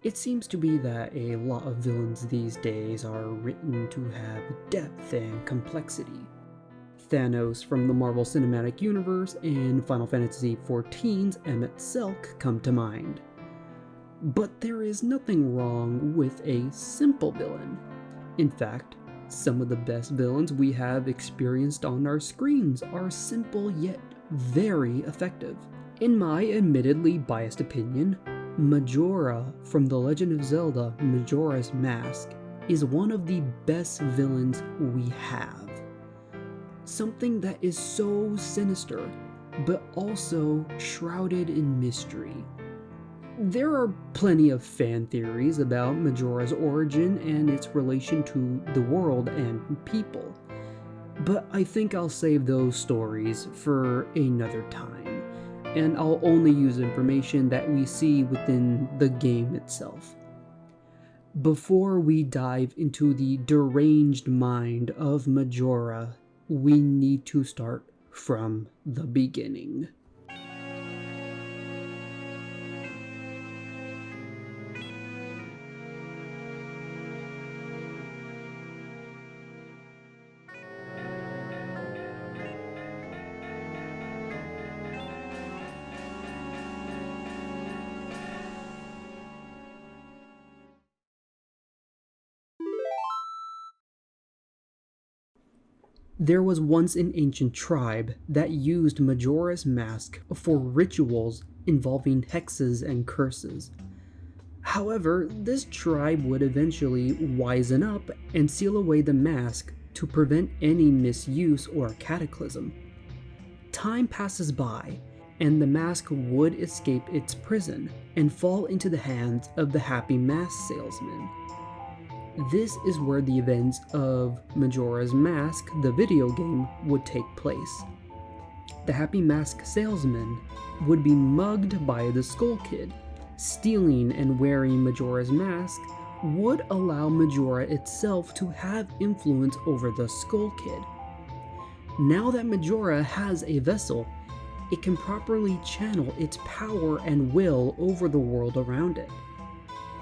It seems to be that a lot of villains these days are written to have depth and complexity. Thanos from the Marvel Cinematic Universe and Final Fantasy XIV's Emmett Selk come to mind. But there is nothing wrong with a simple villain. In fact, some of the best villains we have experienced on our screens are simple yet very effective. In my admittedly biased opinion, Majora from The Legend of Zelda Majora's Mask is one of the best villains we have. Something that is so sinister, but also shrouded in mystery. There are plenty of fan theories about Majora's origin and its relation to the world and people, but I think I'll save those stories for another time, and I'll only use information that we see within the game itself. Before we dive into the deranged mind of Majora, we need to start from the beginning. There was once an ancient tribe that used Majora's Mask for rituals involving hexes and curses. However, this tribe would eventually wisen up and seal away the mask to prevent any misuse or cataclysm. Time passes by, and the mask would escape its prison and fall into the hands of the Happy Mask Salesman. This is where the events of Majora's Mask, the video game, would take place. The Happy Mask Salesman would be mugged by the Skull Kid. Stealing and wearing Majora's Mask would allow Majora itself to have influence over the Skull Kid. Now that Majora has a vessel, it can properly channel its power and will over the world around it,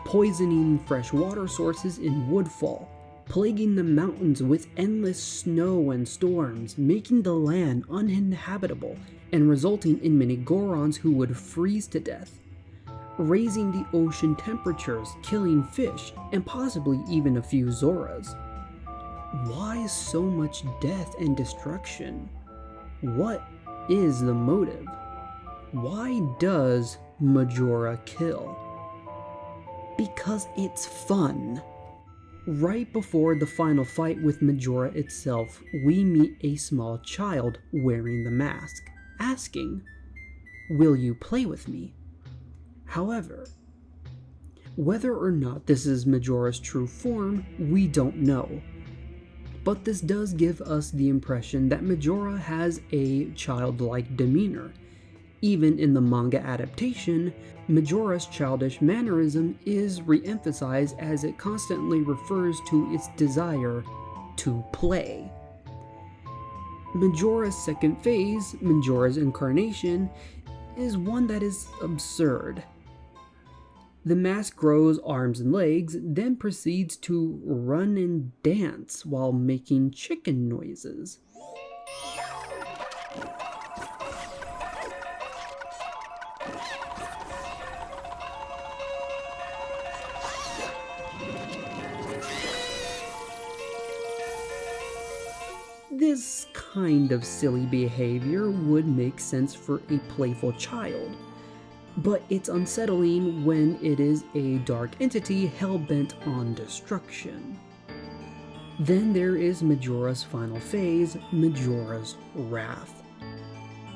poisoning fresh water sources in Woodfall, plaguing the mountains with endless snow and storms, making the land uninhabitable, and resulting in many Gorons who would freeze to death, raising the ocean temperatures, killing fish, and possibly even a few Zoras. Why so much death and destruction? What is the motive? Why does Majora kill? Because it's fun. Right before the final fight with Majora itself, we meet a small child wearing the mask, asking, "Will you play with me?" However, whether or not this is Majora's true form, we don't know. But this does give us the impression that Majora has a childlike demeanor. Even in the manga adaptation, Majora's childish mannerism is re-emphasized as it constantly refers to its desire to play. Majora's second phase, Majora's incarnation, is one that is absurd. The mask grows arms and legs, then proceeds to run and dance while making chicken noises. This kind of silly behavior would make sense for a playful child, but it's unsettling when it is a dark entity hell-bent on destruction. Then there is Majora's final phase, Majora's Wrath,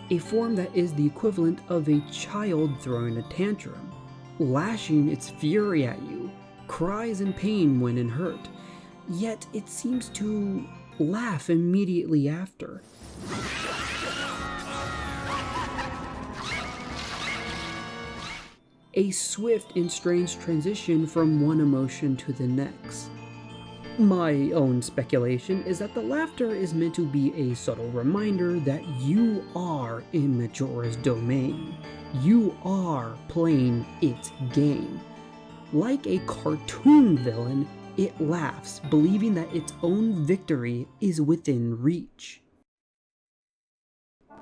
a form that is the equivalent of a child throwing a tantrum, lashing its fury at you, cries in pain when in hurt, yet it seems to laugh immediately after. A swift and strange transition from one emotion to the next. My own speculation is that the laughter is meant to be a subtle reminder that you are in Majora's domain, You are playing its game. Like a cartoon villain, it laughs, believing that its own victory is within reach.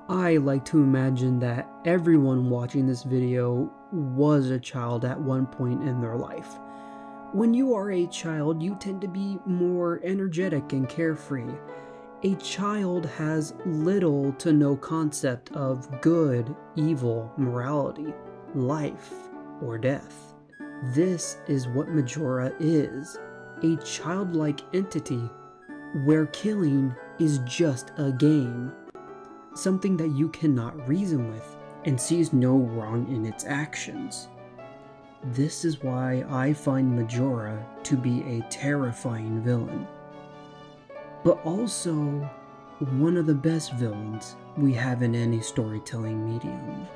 I like to imagine that everyone watching this video was a child at one point in their life. When you are a child, you tend to be more energetic and carefree. A child has little to no concept of good, evil, morality, life, or death. This is what Majora is, a childlike entity where killing is just a game, something that you cannot reason with and sees no wrong in its actions. This is why I find Majora to be a terrifying villain, but also one of the best villains we have in any storytelling medium.